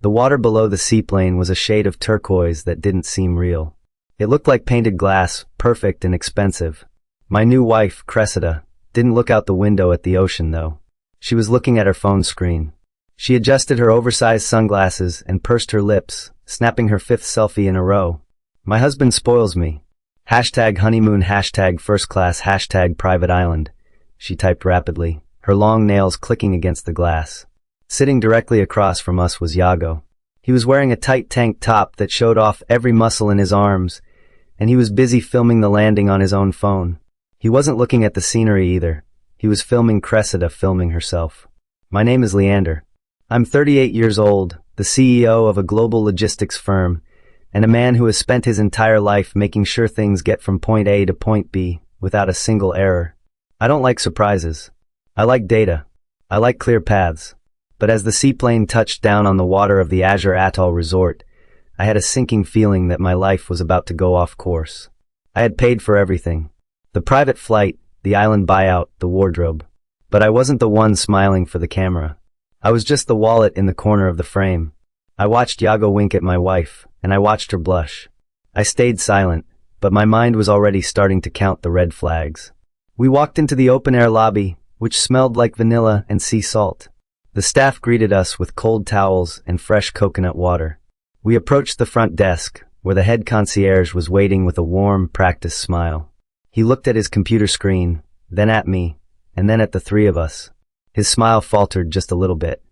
The water below the seaplane was a shade of turquoise that didn't seem real. It looked like painted glass, perfect and expensive. My new wife, Cressida, didn't look out the window at the ocean though. She was looking at her phone screen. She adjusted her oversized sunglasses and pursed her lips, snapping her 5th selfie in a row. My husband spoils me. #honeymoon, #first class, #private island. She typed rapidly, her long nails clicking against the glass. Sitting directly across from us was Yago. He was wearing a tight tank top that showed off every muscle in his arms, and he was busy filming the landing on his own phone. He wasn't looking at the scenery either. He was filming Cressida filming herself. My name is Leander. I'm 38 years old, the CEO of a global logistics firm, and a man who has spent his entire life making sure things get from point A to point B without a single error. I don't like surprises. I like data. I like clear paths. But as the seaplane touched down on the water of the Azure Atoll Resort, I had a sinking feeling that my life was about to go off course. I had paid for everything. The private flight, the island buyout, the wardrobe. But I wasn't the one smiling for the camera. I was just the wallet in the corner of the frame. I watched Yago wink at my wife, and I watched her blush. I stayed silent, but my mind was already starting to count the red flags. We walked into the open-air lobby, which smelled like vanilla and sea salt. The staff greeted us with cold towels and fresh coconut water. We approached the front desk, where the head concierge was waiting with a warm, practiced smile. He looked at his computer screen, then at me, and then at the three of us. His smile faltered just a little bit.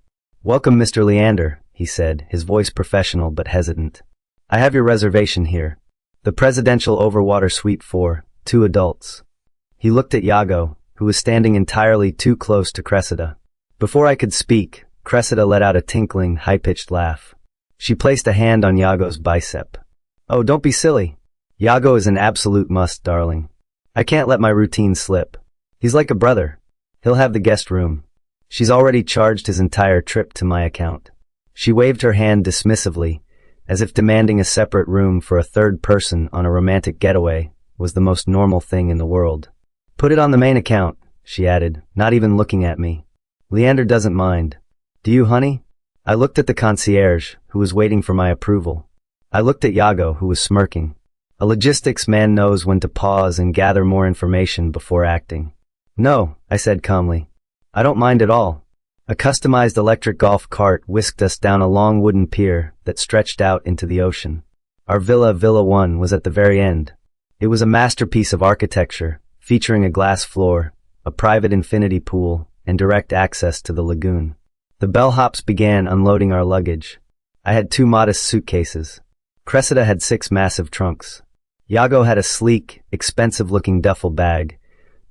"Welcome, Mr. Leander," he said, his voice professional but hesitant. "I have your reservation here. The Presidential Overwater Suite for 2 adults." He looked at Yago, who was standing entirely too close to Cressida. Before I could speak, Cressida let out a tinkling, high-pitched laugh. She placed a hand on Yago's bicep. "Oh, don't be silly. Yago is an absolute must, darling. I can't let my routine slip. He's like a brother. He'll have the guest room. She's already charged his entire trip to my account." She waved her hand dismissively, as if demanding a separate room for a third person on a romantic getaway was the most normal thing in the world. "Put it on the main account," she added, not even looking at me. "Leander doesn't mind. Do you, honey?" I looked at the concierge, who was waiting for my approval. I looked at Yago, who was smirking. A logistics man knows when to pause and gather more information before acting. "No," I said calmly. "I don't mind at all." A customized electric golf cart whisked us down a long wooden pier that stretched out into the ocean. Our villa, Villa 1, was at the very end. It was a masterpiece of architecture, featuring a glass floor, a private infinity pool, and direct access to the lagoon. The bellhops began unloading our luggage. I had 2 modest suitcases. Cressida had 6 massive trunks. Yago had a sleek, expensive-looking duffel bag,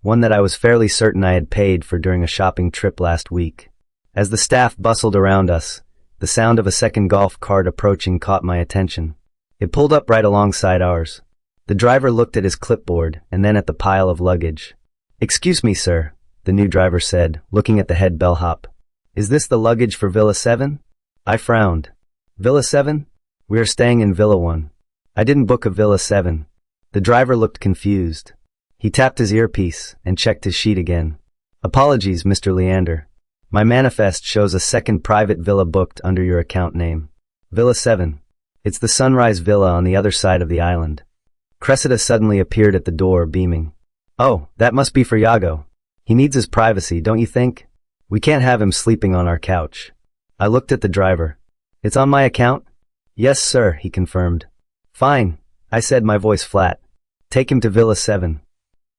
one that I was fairly certain I had paid for during a shopping trip last week. As the staff bustled around us, the sound of a second golf cart approaching caught my attention. It pulled up right alongside ours. The driver looked at his clipboard and then at the pile of luggage. "Excuse me, sir," the new driver said, looking at the head bellhop. "Is this the luggage for Villa 7? I frowned. "Villa 7? We are staying in Villa 1. I didn't book a Villa 7. The driver looked confused. He tapped his earpiece and checked his sheet again. "Apologies, Mr. Leander. My manifest shows a second private villa booked under your account name. Villa 7. It's the Sunrise Villa on the other side of the island." Cressida suddenly appeared at the door, beaming. "Oh, that must be for Yago. He needs his privacy, don't you think? We can't have him sleeping on our couch." I looked at the driver. "It's on my account?" "Yes, sir," he confirmed. "Fine," I said, my voice flat. "Take him to Villa 7.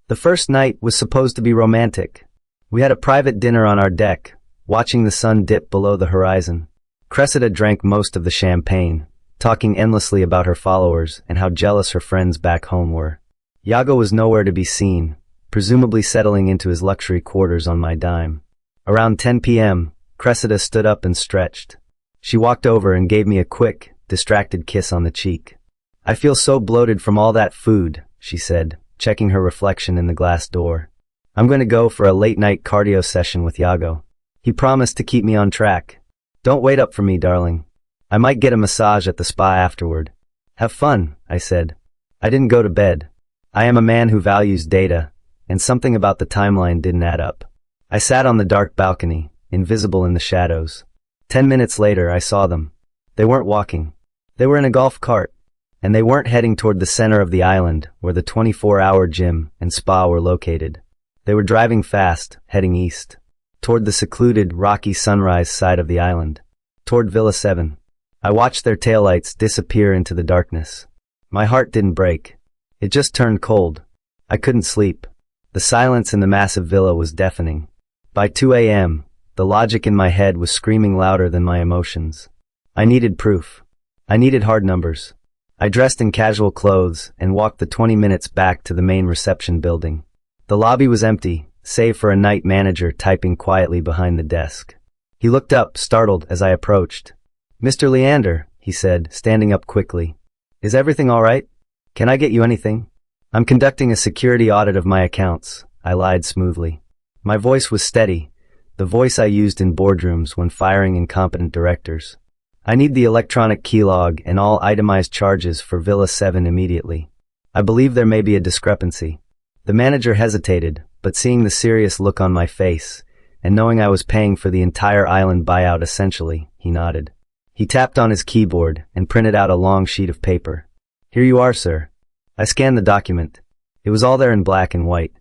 The first night was supposed to be romantic. We had a private dinner on our deck, watching the sun dip below the horizon. Cressida drank most of the champagne, talking endlessly about her followers and how jealous her friends back home were. Yago was nowhere to be seen, presumably settling into his luxury quarters on my dime. Around 10 p.m., Cressida stood up and stretched. She walked over and gave me a quick, distracted kiss on the cheek. "I feel so bloated from all that food," she said, checking her reflection in the glass door. "I'm going to go for a late-night cardio session with Yago. He promised to keep me on track. Don't wait up for me, darling. I might get a massage at the spa afterward." "Have fun," I said. I didn't go to bed. I am a man who values data, and something about the timeline didn't add up. I sat on the dark balcony, invisible in the shadows. 10 minutes later, I saw them. They weren't walking. They were in a golf cart. And they weren't heading toward the center of the island where the 24-hour gym and spa were located. They were driving fast, heading east, toward the secluded, rocky sunrise side of the island, toward Villa 7. I watched their taillights disappear into the darkness. My heart didn't break. It just turned cold. I couldn't sleep. The silence in the massive villa was deafening. By 2 a.m., the logic in my head was screaming louder than my emotions. I needed proof. I needed hard numbers. I dressed in casual clothes and walked the 20 minutes back to the main reception building. The lobby was empty, save for a night manager typing quietly behind the desk. He looked up, startled, as I approached. "Mr. Leander," he said, standing up quickly. "Is everything all right? Can I get you anything?" "I'm conducting a security audit of my accounts," I lied smoothly. My voice was steady, the voice I used in boardrooms when firing incompetent directors. "I need the electronic key log and all itemized charges for Villa 7 immediately. I believe there may be a discrepancy." The manager hesitated, but seeing the serious look on my face, and knowing I was paying for the entire island buyout essentially, he nodded. He tapped on his keyboard and printed out a long sheet of paper. "Here you are, sir." I scanned the document. It was all there in black and white.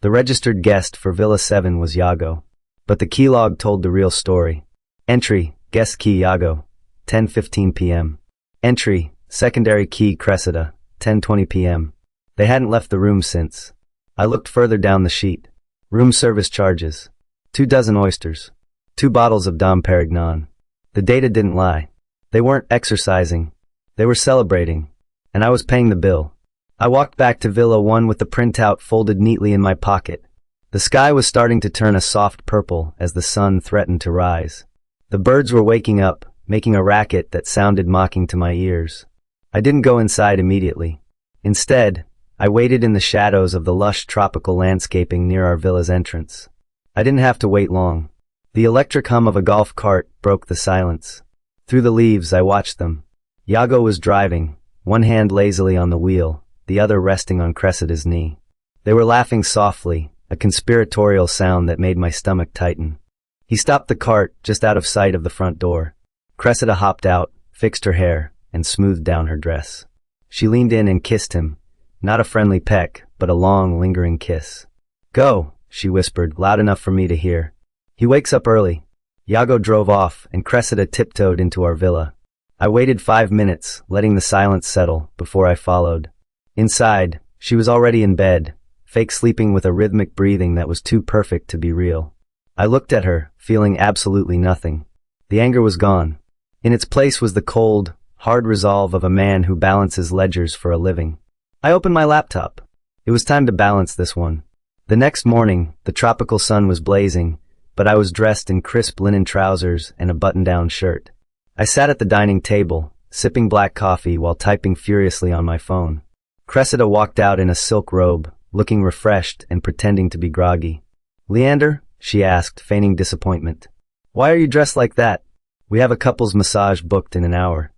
The registered guest for Villa 7 was Yago. But the key log told the real story. Entry, guest key Yago, 10:15 p.m. Entry, secondary key Cressida, 10:20 p.m. They hadn't left the room since. I looked further down the sheet. Room service charges. 24 oysters. 2 bottles of Dom Perignon. The data didn't lie. They weren't exercising. They were celebrating. And I was paying the bill. I walked back to Villa 1 with the printout folded neatly in my pocket. The sky was starting to turn a soft purple as the sun threatened to rise. The birds were waking up, making a racket that sounded mocking to my ears. I didn't go inside immediately. Instead, I waited in the shadows of the lush tropical landscaping near our villa's entrance. I didn't have to wait long. The electric hum of a golf cart broke the silence. Through the leaves, I watched them. Yago was driving, one hand lazily on the wheel, the other resting on Cressida's knee. They were laughing softly, a conspiratorial sound that made my stomach tighten. He stopped the cart just out of sight of the front door. Cressida hopped out, fixed her hair, and smoothed down her dress. She leaned in and kissed him, not a friendly peck, but a long, lingering kiss. "Go," she whispered, loud enough for me to hear. "He wakes up early." Yago drove off, and Cressida tiptoed into our villa. I waited 5 minutes, letting the silence settle, before I followed. Inside, she was already in bed, fake sleeping with a rhythmic breathing that was too perfect to be real. I looked at her, feeling absolutely nothing. The anger was gone. In its place was the cold, hard resolve of a man who balances ledgers for a living. I opened my laptop. It was time to balance this one. The next morning, the tropical sun was blazing, but I was dressed in crisp linen trousers and a button-down shirt. I sat at the dining table, sipping black coffee while typing furiously on my phone. Cressida walked out in a silk robe, looking refreshed and pretending to be groggy. "Leander?" she asked, feigning disappointment. "Why are you dressed like that? We have a couple's massage booked in an hour."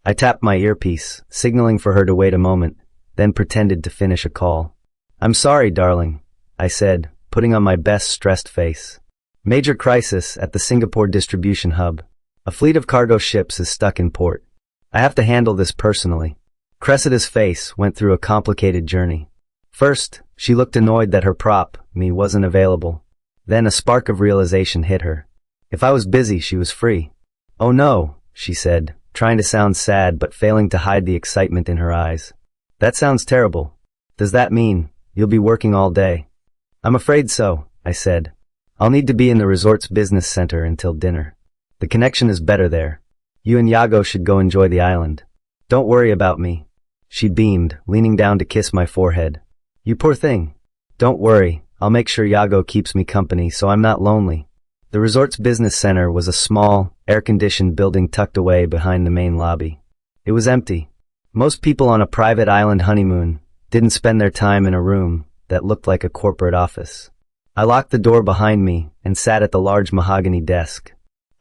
I tapped my earpiece, signaling for her to wait a moment, then pretended to finish a call. "I'm sorry, darling," I said, putting on my best stressed face. "Major crisis at the Singapore distribution hub. A fleet of cargo ships is stuck in port. I have to handle this personally." Cressida's face went through a complicated journey. First, she looked annoyed that her prop, me, wasn't available. Then a spark of realization hit her. If I was busy, she was free. "Oh no," she said, trying to sound sad but failing to hide the excitement in her eyes. "That sounds terrible. Does that mean you'll be working all day?" "I'm afraid so," I said. "I'll need to be in the resort's business center until dinner. The connection is better there. You and Yago should go enjoy the island. Don't worry about me." She beamed, leaning down to kiss my forehead. "You poor thing. Don't worry, I'll make sure Yago keeps me company so I'm not lonely." The resort's business center was a small, air-conditioned building tucked away behind the main lobby. It was empty. Most people on a private island honeymoon didn't spend their time in a room that looked like a corporate office. I locked the door behind me and sat at the large mahogany desk.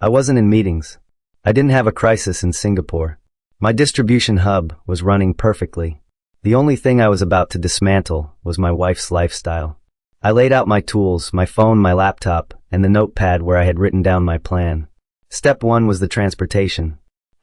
I wasn't in meetings. I didn't have a crisis in Singapore. My distribution hub was running perfectly. The only thing I was about to dismantle was my wife's lifestyle. I laid out my tools, my phone, my laptop, and the notepad where I had written down my plan. Step 1 was the transportation.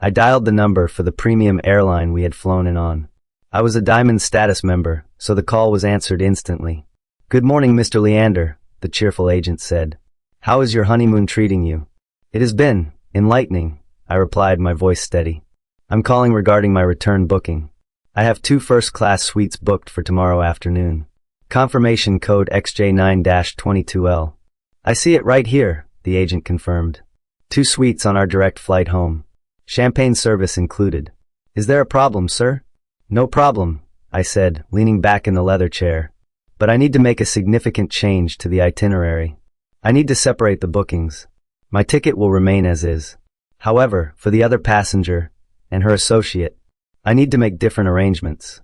I dialed the number for the premium airline we had flown in on. I was a Diamond status member, so the call was answered instantly. "Good morning, Mr. Leander," the cheerful agent said. "How is your honeymoon treating you?" "It has been enlightening," I replied, my voice steady. "I'm calling regarding my return booking. I have 2 first-class suites booked for tomorrow afternoon. Confirmation code XJ9-22L. "I see it right here," the agent confirmed. 2 suites on our direct flight home. Champagne service included. "Is there a problem, sir?" "No problem," I said, leaning back in the leather chair. "But I need to make a significant change to the itinerary. I need to separate the bookings. My ticket will remain as is. However, for the other passenger and her associate, I need to make different arrangements.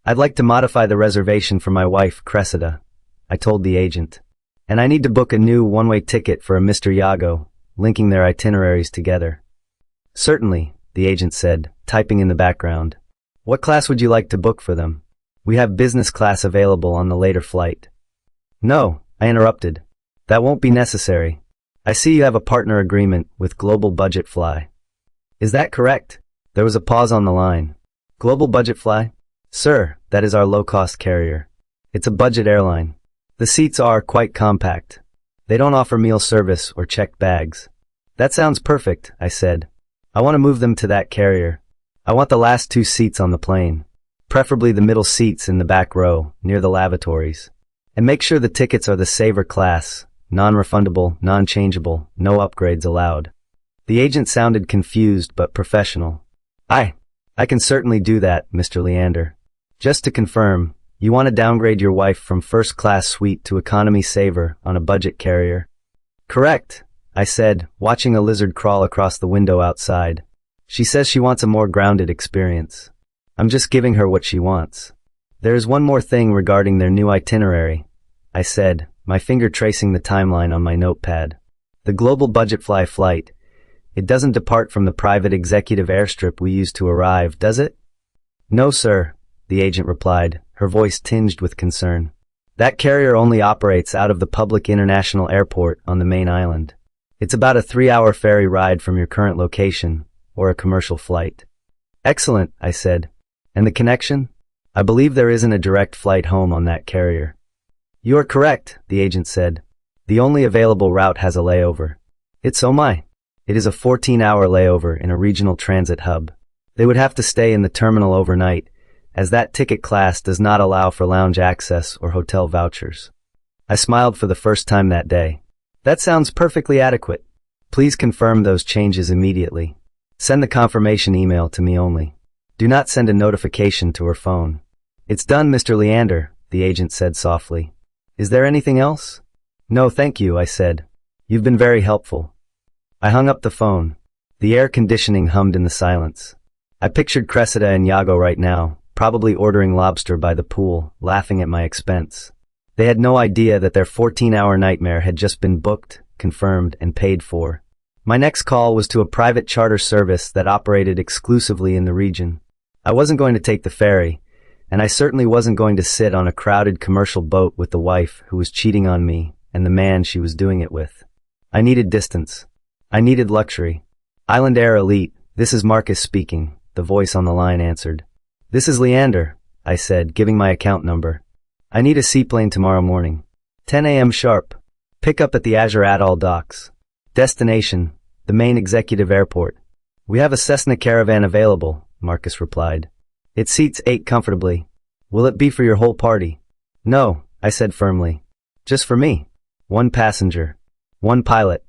I'd like to modify the reservation for my wife, Cressida," I told the agent. "And I need to book a new one-way ticket for a Mr. Yago, linking their itineraries together." "Certainly," the agent said, typing in the background. "What class would you like to book for them? We have business class available on the later flight." "No," I interrupted. "That won't be necessary. I see you have a partner agreement with Global Budget Fly." "Is that correct?" There was a pause on the line. "Global Budget Fly?" "Sir, that is our low-cost carrier. It's a budget airline. The seats are quite compact. They don't offer meal service or checked bags." "That sounds perfect," I said. "I want to move them to that carrier. I want the last 2 seats on the plane, preferably the middle seats in the back row, near the lavatories. And make sure the tickets are the saver class, non-refundable, non-changeable, no upgrades allowed." The agent sounded confused but professional. I can certainly do that, Mr. Leander. Just to confirm, you want to downgrade your wife from first-class suite to economy saver on a budget carrier?" "Correct," I said, watching a lizard crawl across the window outside. "She says she wants a more grounded experience. I'm just giving her what she wants." "There is one more thing regarding their new itinerary," I said, my finger tracing the timeline on my notepad. "The Global Budget Fly flight, it doesn't depart from the private executive airstrip we used to arrive, does it?" "No, sir," the agent replied, her voice tinged with concern. "That carrier only operates out of the public international airport on the main island. It's about a 3-hour ferry ride from your current location, or a commercial flight." "Excellent," I said. "And the connection?" "I believe there isn't a direct flight home on that carrier." "You are correct," the agent said. "The only available route has a layover." "It's oh my. It is a 14-hour layover in a regional transit hub. They would have to stay in the terminal overnight, as that ticket class does not allow for lounge access or hotel vouchers." I smiled for the first time that day. "That sounds perfectly adequate. Please confirm those changes immediately. Send the confirmation email to me only. Do not send a notification to her phone." "It's done, Mr. Leander," the agent said softly. "Is there anything else?" "No, thank you," I said. "You've been very helpful." I hung up the phone. The air conditioning hummed in the silence. I pictured Cressida and Yago right now, probably ordering lobster by the pool, laughing at my expense. They had no idea that their 14-hour nightmare had just been booked, confirmed, and paid for. My next call was to a private charter service that operated exclusively in the region. I wasn't going to take the ferry, and I certainly wasn't going to sit on a crowded commercial boat with the wife who was cheating on me and the man she was doing it with. I needed distance. I needed luxury. "Island Air Elite, this is Marcus speaking," the voice on the line answered. "This is Leander," I said, giving my account number. "I need a seaplane tomorrow morning. 10 a.m. sharp. Pick up at the Azure Atoll docks. Destination, the main executive airport." "We have a Cessna Caravan available," Marcus replied. "It seats 8 comfortably. Will it be for your whole party?" "No," I said firmly. "Just for me. 1 passenger. 1 pilot.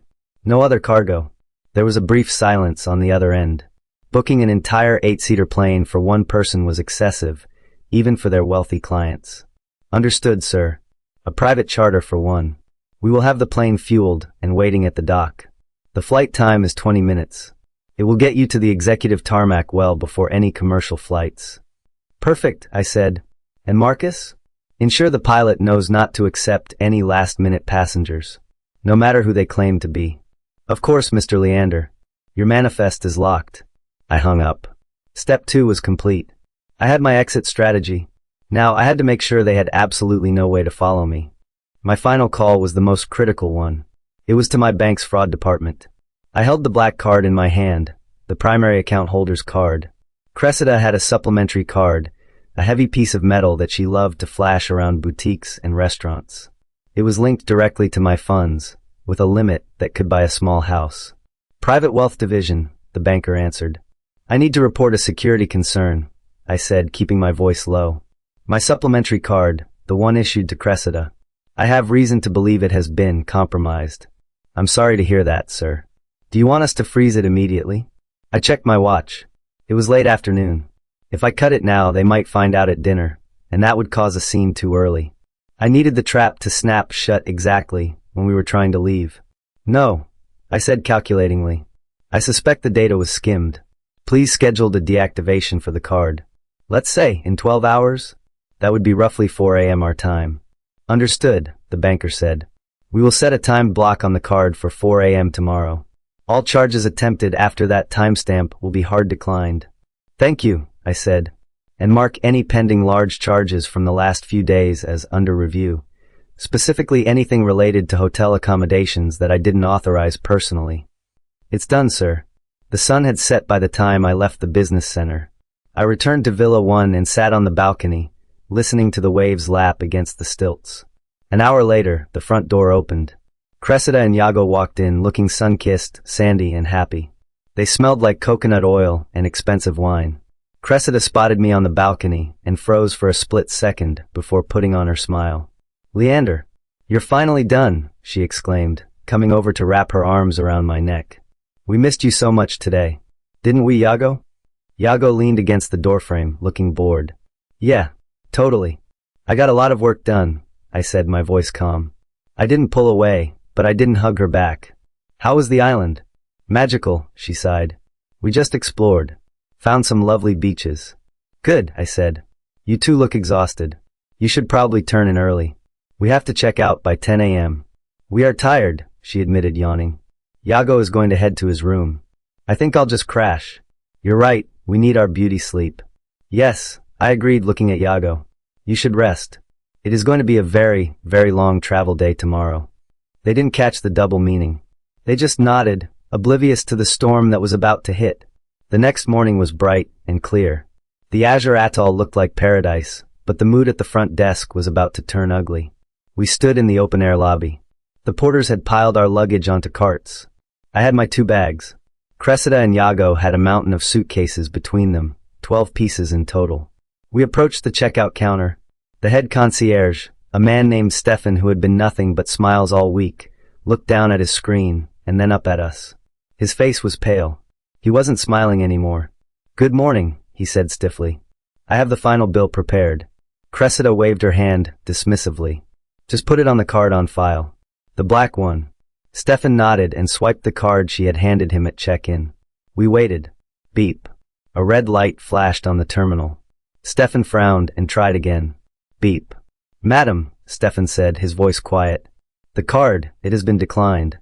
No other cargo." There was a brief silence on the other end. Booking an entire 8-seater plane for 1 person was excessive, even for their wealthy clients. "Understood, sir. A private charter for 1. We will have the plane fueled and waiting at the dock. The flight time is 20 minutes. It will get you to the executive tarmac well before any commercial flights." "Perfect," I said. "And Marcus? Ensure the pilot knows not to accept any last-minute passengers, no matter who they claim to be." "Of course, Mr. Leander. Your manifest is locked." I hung up. Step 2 was complete. I had my exit strategy. Now I had to make sure they had absolutely no way to follow me. My final call was the most critical one. It was to my bank's fraud department. I held the black card in my hand, the primary account holder's card. Cressida had a supplementary card, a heavy piece of metal that she loved to flash around boutiques and restaurants. It was linked directly to my funds, with a limit that could buy a small house. Private Wealth Division, the banker answered. I need to report a security concern, I said, keeping my voice low. My supplementary card, the one issued to Cressida. I have reason to believe it has been compromised. I'm sorry to hear that, sir. Do you want us to freeze it immediately? I checked my watch. It was late afternoon. If I cut it now, they might find out at dinner, and that would cause a scene too early. I needed the trap to snap shut exactly when we were trying to leave. No, I said calculatingly. I suspect the data was skimmed. Please schedule the deactivation for the card. Let's say in 12 hours? That would be roughly 4 a.m. our time. Understood, the banker said. We will set a time block on the card for 4 a.m. tomorrow. All charges attempted after that timestamp will be hard declined. Thank you, I said, and mark any pending large charges from the last few days as under review, specifically anything related to hotel accommodations that I didn't authorize personally. It's done, sir. The sun had set by the time I left the business center. I returned to Villa 1 and sat on the balcony, listening to the waves lap against the stilts. An hour later, the front door opened. Cressida and Iago walked in, looking sun-kissed, sandy, and happy. They smelled like coconut oil and expensive wine. Cressida spotted me on the balcony and froze for a split second before putting on her smile. Leander, you're finally done, she exclaimed, coming over to wrap her arms around my neck. We missed you so much today. Didn't we, Iago? Iago leaned against the doorframe, looking bored. Yeah, totally. I got a lot of work done, I said, my voice calm. I didn't pull away, but I didn't hug her back. How was the island? Magical, she sighed. We just explored. Found some lovely beaches. Good, I said. You two look exhausted. You should probably turn in early. We have to check out by 10 a.m. We are tired, she admitted, yawning. Iago is going to head to his room. I think I'll just crash. You're right, we need our beauty sleep. Yes, I agreed, looking at Iago. You should rest. It is going to be a very, very long travel day tomorrow. They didn't catch the double meaning. They just nodded, oblivious to the storm that was about to hit. The next morning was bright and clear. The Azure Atoll looked like paradise, but the mood at the front desk was about to turn ugly. We stood in the open-air lobby. The porters had piled our luggage onto carts. I had my 2 bags. Cressida and Iago had a mountain of suitcases between them, 12 pieces in total. We approached the checkout counter. The head concierge, a man named Stefan who had been nothing but smiles all week, looked down at his screen and then up at us. His face was pale. He wasn't smiling anymore. Good morning, he said stiffly. I have the final bill prepared. Cressida waved her hand dismissively. Just put it on the card on file. The black one. Stefan nodded and swiped the card she had handed him at check-in. We waited. Beep. A red light flashed on the terminal. Stefan frowned and tried again. Beep. Madam, Stefan said, his voice quiet. The card, it has been declined.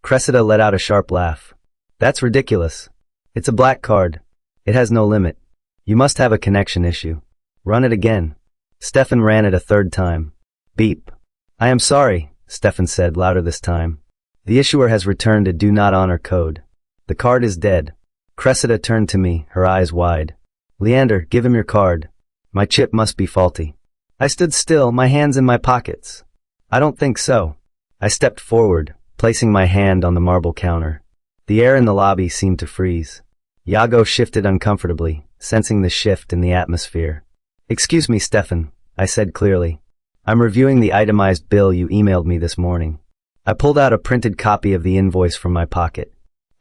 Cressida let out a sharp laugh. That's ridiculous. It's a black card. It has no limit. You must have a connection issue. Run it again. Stefan ran it a third time. Beep. I am sorry, Stefan said, louder this time. The issuer has returned a do not honor code. The card is dead. Cressida turned to me, her eyes wide. Leander, give him your card. My chip must be faulty. I stood still, my hands in my pockets. I don't think so. I stepped forward, placing my hand on the marble counter. The air in the lobby seemed to freeze. Iago shifted uncomfortably, sensing the shift in the atmosphere. Excuse me, Stefan, I said clearly. I'm reviewing the itemized bill you emailed me this morning. I pulled out a printed copy of the invoice from my pocket.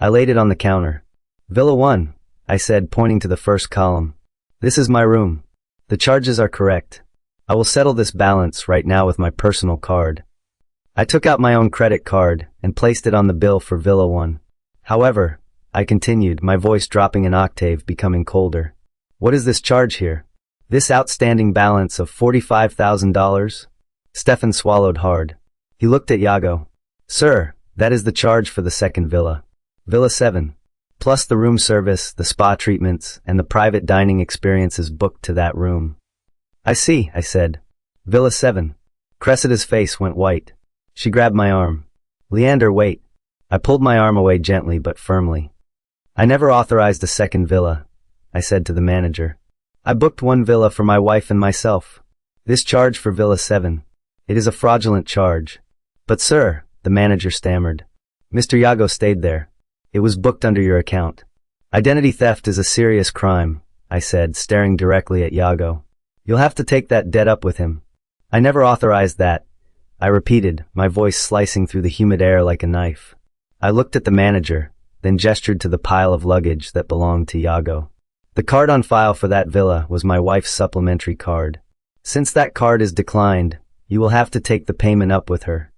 I laid it on the counter. Villa 1, I said, pointing to the first column. This is my room. The charges are correct. I will settle this balance right now with my personal card. I took out my own credit card and placed it on the bill for Villa 1. However, I continued, my voice dropping an octave, becoming colder. What is this charge here? This outstanding balance of $45,000? Stefan swallowed hard. He looked at Iago. Sir, that is the charge for the second villa. Villa 7. Plus the room service, the spa treatments, and the private dining experiences booked to that room. I see, I said. Villa 7. Cressida's face went white. She grabbed my arm. Leander, wait. I pulled my arm away gently but firmly. I never authorized a second villa, I said to the manager. I booked one villa for my wife and myself. This charge for Villa 7. It is a fraudulent charge. But sir, the manager stammered. Mr. Yago stayed there. It was booked under your account. Identity theft is a serious crime, I said, staring directly at Yago. You'll have to take that debt up with him. I never authorized that, I repeated, my voice slicing through the humid air like a knife. I looked at the manager, then gestured to the pile of luggage that belonged to Yago. The card on file for that villa was my wife's supplementary card. Since that card is declined, you will have to take the payment up with her.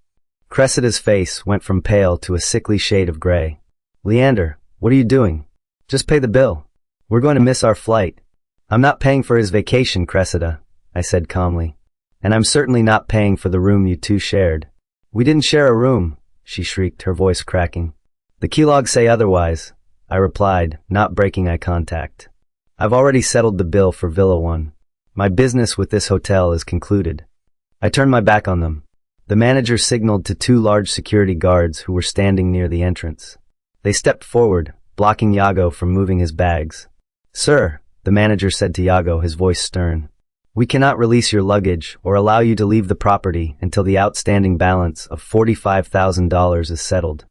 Cressida's face went from pale to a sickly shade of gray. Leander, what are you doing? Just pay the bill. We're going to miss our flight. I'm not paying for his vacation, Cressida, I said calmly. And I'm certainly not paying for the room you two shared. We didn't share a room, she shrieked, her voice cracking. The key logs say otherwise, I replied, not breaking eye contact. I've already settled the bill for Villa 1. My business with this hotel is concluded. I turned my back on them. The manager signaled to 2 large security guards who were standing near the entrance. They stepped forward, blocking Yago from moving his bags. Sir, the manager said to Yago, his voice stern. We cannot release your luggage or allow you to leave the property until the outstanding balance of $45,000 is settled.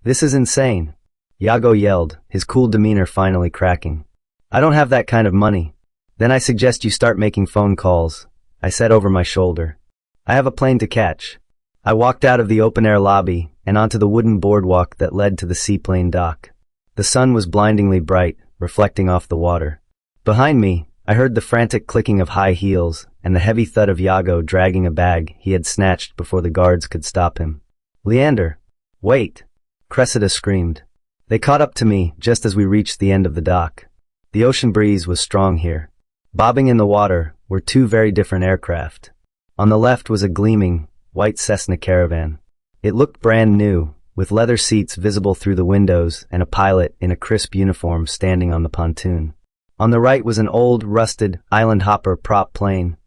This is insane, Yago yelled, his cool demeanor finally cracking. I don't have that kind of money. Then I suggest you start making phone calls, I said over my shoulder. I have a plane to catch. I walked out of the open-air lobby and onto the wooden boardwalk that led to the seaplane dock. The sun was blindingly bright, reflecting off the water. Behind me, I heard the frantic clicking of high heels and the heavy thud of Yago dragging a bag he had snatched before the guards could stop him. Leander! Wait! Cressida screamed. They caught up to me just as we reached the end of the dock. The ocean breeze was strong here. Bobbing in the water were 2 very different aircraft. On the left was a gleaming, white Cessna Caravan. It looked brand new, with leather seats visible through the windows and a pilot in a crisp uniform standing on the pontoon. On the right was an old, rusted, island hopper prop plane.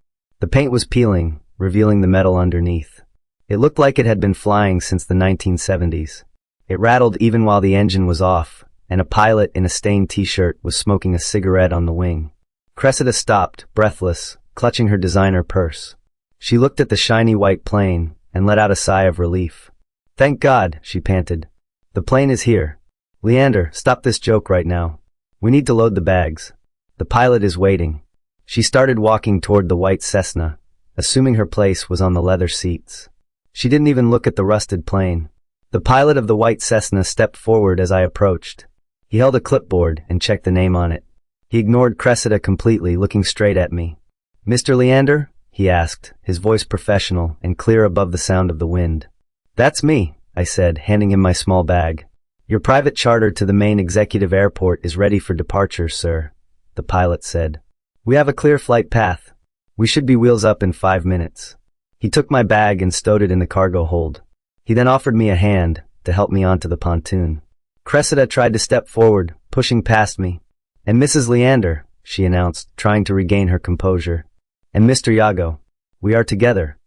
The paint was peeling, revealing the metal underneath. It looked like it had been flying since the 1970s. It rattled even while the engine was off, and a pilot in a stained t-shirt was smoking a cigarette on the wing. Cressida stopped, breathless, clutching her designer purse. She looked at the shiny white plane and let out a sigh of relief. Thank God, she panted. The plane is here. Leander, stop this joke right now. We need to load the bags. The pilot is waiting. She started walking toward the white Cessna, assuming her place was on the leather seats. She didn't even look at the rusted plane. The pilot of the white Cessna stepped forward as I approached. He held a clipboard and checked the name on it. He ignored Cressida completely, looking straight at me. Mr. Leander? He asked, his voice professional and clear above the sound of the wind. That's me, I said, handing him my small bag. Your private charter to the main executive airport is ready for departure, sir, the pilot said. We have a clear flight path. We should be wheels up in 5 minutes. He took my bag and stowed it in the cargo hold. He then offered me a hand to help me onto the pontoon. Cressida tried to step forward, pushing past me. And Mrs. Leander, she announced, trying to regain her composure. And Mr. Yago. We are together.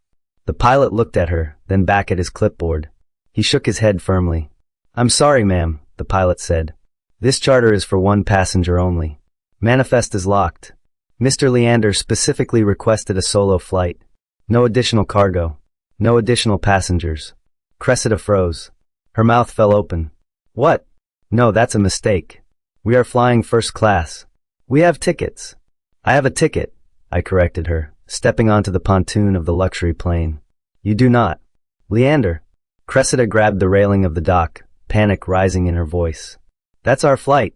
The pilot looked at her, then back at his clipboard. He shook his head firmly. I'm sorry, ma'am, the pilot said. This charter is for 1 passenger only. Manifest is locked. Mr. Leander specifically requested a solo flight. No additional cargo. No additional passengers. Cressida froze. Her mouth fell open. What? No, that's a mistake. We are flying first class. We have tickets. I have a ticket, I corrected her, stepping onto the pontoon of the luxury plane. You do not. Leander. Cressida grabbed the railing of the dock, panic rising in her voice. That's our flight.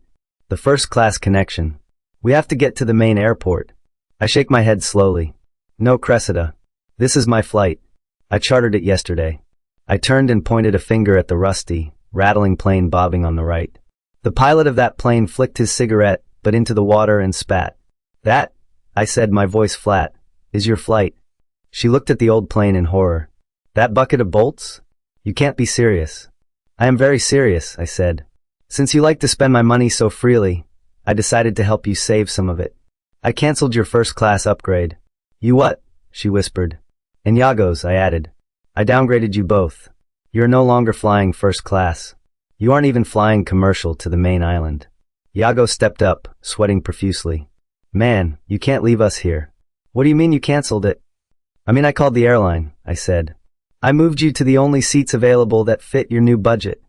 The first class connection. We have to get to the main airport. I shake my head slowly. No, Cressida. This is my flight. I chartered it yesterday. I turned and pointed a finger at the rusty, rattling plane bobbing on the right. The pilot of that plane flicked his cigarette, but into the water and spat. That, I said, my voice flat, is your flight. She looked at the old plane in horror. That bucket of bolts? You can't be serious. I am very serious, I said. Since you like to spend my money so freely, I decided to help you save some of it. I canceled your first class upgrade. You what? She whispered. And Yago's, I added. I downgraded you both. You're no longer flying first class. You aren't even flying commercial to the main island. Iago stepped up, sweating profusely. Man, you can't leave us here. What do you mean you canceled it? I called the airline, I said. I moved you to the only seats available that fit your new budget.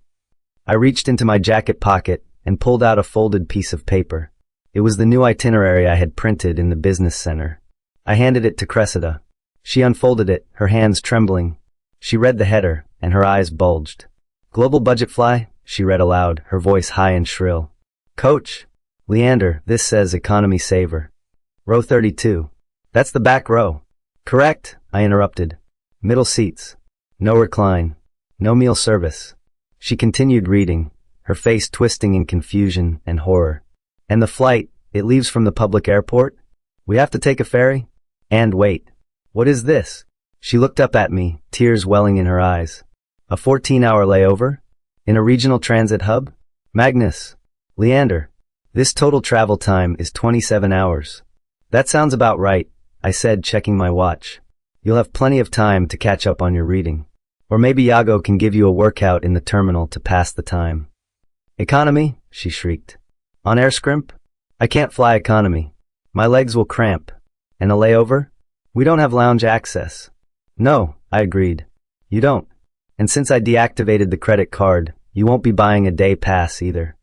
I reached into my jacket pocket and pulled out a folded piece of paper. It was the new itinerary I had printed in the business center. I handed it to Cressida. She unfolded it, her hands trembling. She read the header, and her eyes bulged. Global budget fly, she read aloud, her voice high and shrill. Coach, Leander, this says economy saver. Row 32. That's the back row. Correct, I interrupted. Middle seats. No recline. No meal service. She continued reading, her face twisting in confusion and horror. And the flight, it leaves from the public airport? We have to take a ferry? And wait. What is this? She looked up at me, tears welling in her eyes. A 14-hour layover? In a regional transit hub? Magnus. Leander. This total travel time is 27 hours. That sounds about right, I said, checking my watch. You'll have plenty of time to catch up on your reading. Or maybe Iago can give you a workout in the terminal to pass the time. Economy? She shrieked. On air scrimp? I can't fly economy. My legs will cramp. And a layover? We don't have lounge access. No, I agreed. You don't. And since I deactivated the credit card, you won't be buying a day pass either.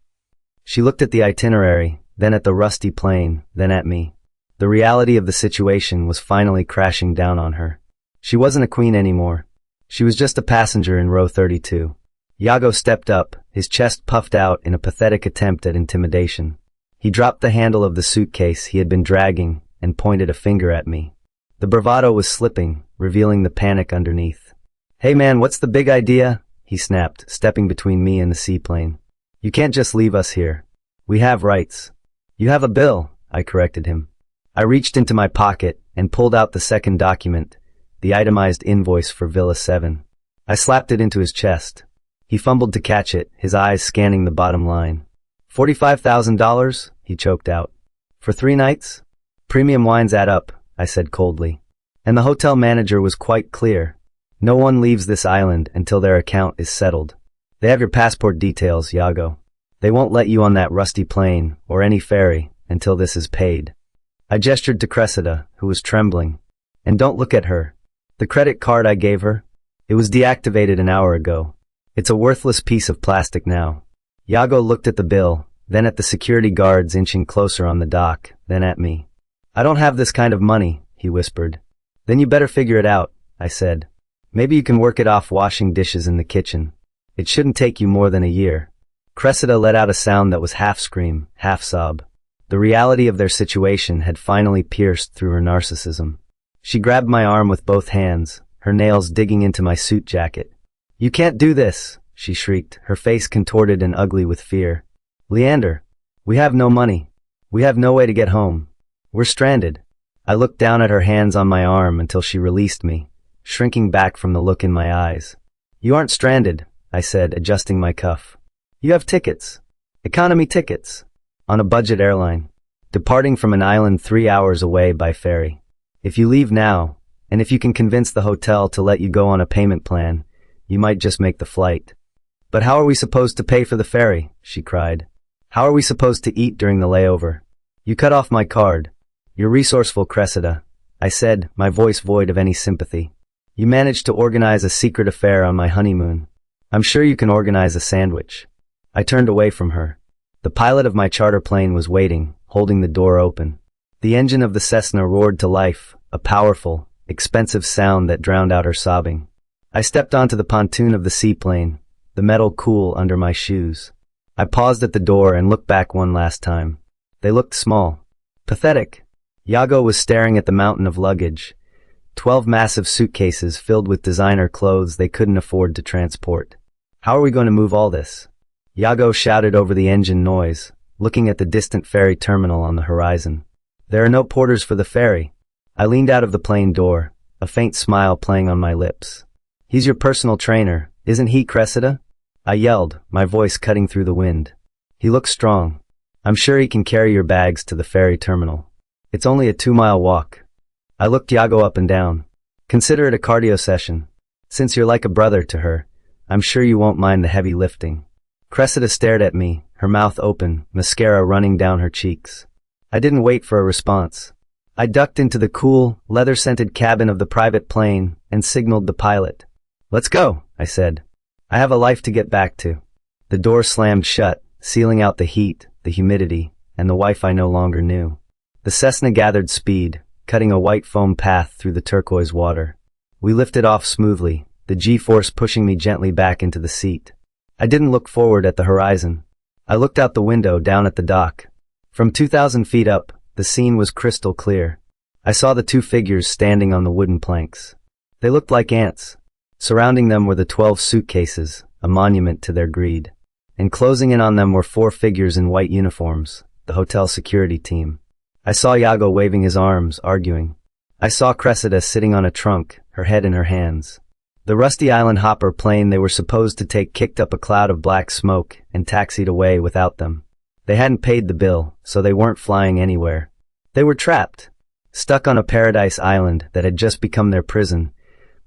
She looked at the itinerary, then at the rusty plane, then at me. The reality of the situation was finally crashing down on her. She wasn't a queen anymore. She was just a passenger in row 32. Iago stepped up, his chest puffed out in a pathetic attempt at intimidation. He dropped the handle of the suitcase he had been dragging and pointed a finger at me. The bravado was slipping, revealing the panic underneath. Hey man, what's the big idea? He snapped, stepping between me and the seaplane. You can't just leave us here. We have rights. You have a bill, I corrected him. I reached into my pocket and pulled out the second document, the itemized invoice for Villa 7. I slapped it into his chest. He fumbled to catch it, his eyes scanning the bottom line. $45,000, he choked out. For 3 nights? Premium wines add up, I said coldly. And the hotel manager was quite clear. No one leaves this island until their account is settled. They have your passport details, Iago. They won't let you on that rusty plane or any ferry until this is paid. I gestured to Cressida, who was trembling. And don't look at her. The credit card I gave her? It was deactivated an hour ago. It's a worthless piece of plastic now. Iago looked at the bill, then at the security guards inching closer on the dock, then at me. I don't have this kind of money, he whispered. Then you better figure it out, I said. Maybe you can work it off washing dishes in the kitchen. It shouldn't take you more than a year. Cressida let out a sound that was half scream, half sob. The reality of their situation had finally pierced through her narcissism. She grabbed my arm with both hands, her nails digging into my suit jacket. You can't do this, she shrieked, her face contorted and ugly with fear. Leander, we have no money. We have no way to get home. We're stranded. I looked down at her hands on my arm until she released me, shrinking back from the look in my eyes. You aren't stranded, I said, adjusting my cuff. You have tickets. Economy tickets. On a budget airline. Departing from an island 3 hours away by ferry. If you leave now, and if you can convince the hotel to let you go on a payment plan, you might just make the flight. But how are we supposed to pay for the ferry? She cried. How are we supposed to eat during the layover? You cut off my card. You're resourceful, Cressida, I said, my voice void of any sympathy. You managed to organize a secret affair on my honeymoon. I'm sure you can organize a sandwich. I turned away from her. The pilot of my charter plane was waiting, holding the door open. The engine of the Cessna roared to life, a powerful, expensive sound that drowned out her sobbing. I stepped onto the pontoon of the seaplane, the metal cool under my shoes. I paused at the door and looked back one last time. They looked small. Pathetic. Iago was staring at the mountain of luggage. 12 massive suitcases filled with designer clothes they couldn't afford to transport. How are we going to move all this? Iago shouted over the engine noise, looking at the distant ferry terminal on the horizon. There are no porters for the ferry. I leaned out of the plane door, a faint smile playing on my lips. He's your personal trainer, isn't he, Cressida? I yelled, my voice cutting through the wind. He looks strong. I'm sure he can carry your bags to the ferry terminal. It's only a 2-mile walk. I looked Iago up and down. Consider it a cardio session. Since you're like a brother to her, I'm sure you won't mind the heavy lifting. Cressida stared at me, her mouth open, mascara running down her cheeks. I didn't wait for a response. I ducked into the cool, leather-scented cabin of the private plane and signaled the pilot. "Let's go," I said. "I have a life to get back to." The door slammed shut, sealing out the heat, the humidity, and the wife I no longer knew. The Cessna gathered speed, cutting a white foam path through the turquoise water. We lifted off smoothly, the G-force pushing me gently back into the seat. I didn't look forward at the horizon. I looked out the window down at the dock. From 2,000 feet up, the scene was crystal clear. I saw the two figures standing on the wooden planks. They looked like ants. Surrounding them were the 12 suitcases, a monument to their greed. And closing in on them were 4 figures in white uniforms, the hotel security team. I saw Yago waving his arms, arguing. I saw Cressida sitting on a trunk, her head in her hands. The rusty island hopper plane they were supposed to take kicked up a cloud of black smoke and taxied away without them. They hadn't paid the bill, so they weren't flying anywhere. They were trapped, stuck on a paradise island that had just become their prison,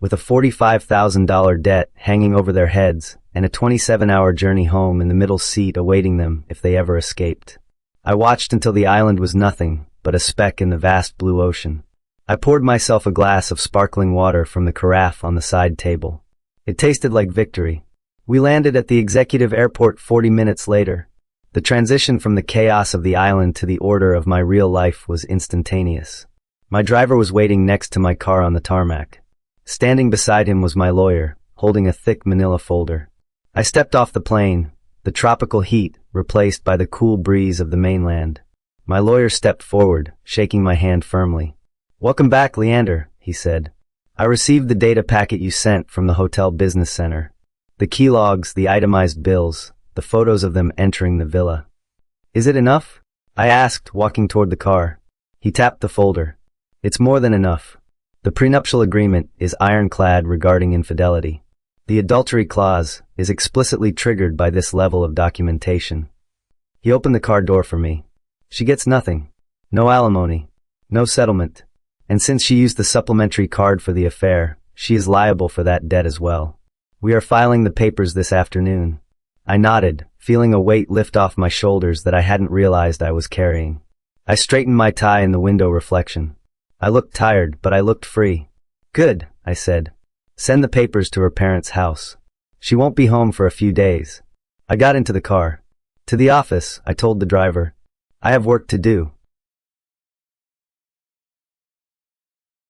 with a $45,000 debt hanging over their heads and a 27-hour journey home in the middle seat awaiting them if they ever escaped. I watched until the island was nothing but a speck in the vast blue ocean. I poured myself a glass of sparkling water from the carafe on the side table. It tasted like victory. We landed at the executive airport 40 minutes later. The transition from the chaos of the island to the order of my real life was instantaneous. My driver was waiting next to my car on the tarmac. Standing beside him was my lawyer, holding a thick manila folder. I stepped off the plane, the tropical heat replaced by the cool breeze of the mainland. My lawyer stepped forward, shaking my hand firmly. "Welcome back, Leander," he said. "I received the data packet you sent from the hotel business center. The key logs, the itemized bills, the photos of them entering the villa. Is it enough?" I asked, walking toward the car. He tapped the folder. "It's more than enough. The prenuptial agreement is ironclad regarding infidelity. The adultery clause is explicitly triggered by this level of documentation." He opened the car door for me. "She gets nothing. No alimony. No settlement. And since she used the supplementary card for the affair, she is liable for that debt as well. We are filing the papers this afternoon." I nodded, feeling a weight lift off my shoulders that I hadn't realized I was carrying. I straightened my tie in the window reflection. I looked tired, but I looked free. "Good," I said. "Send the papers to her parents' house. She won't be home for a few days." I got into the car. "To the office," I told the driver. "I have work to do."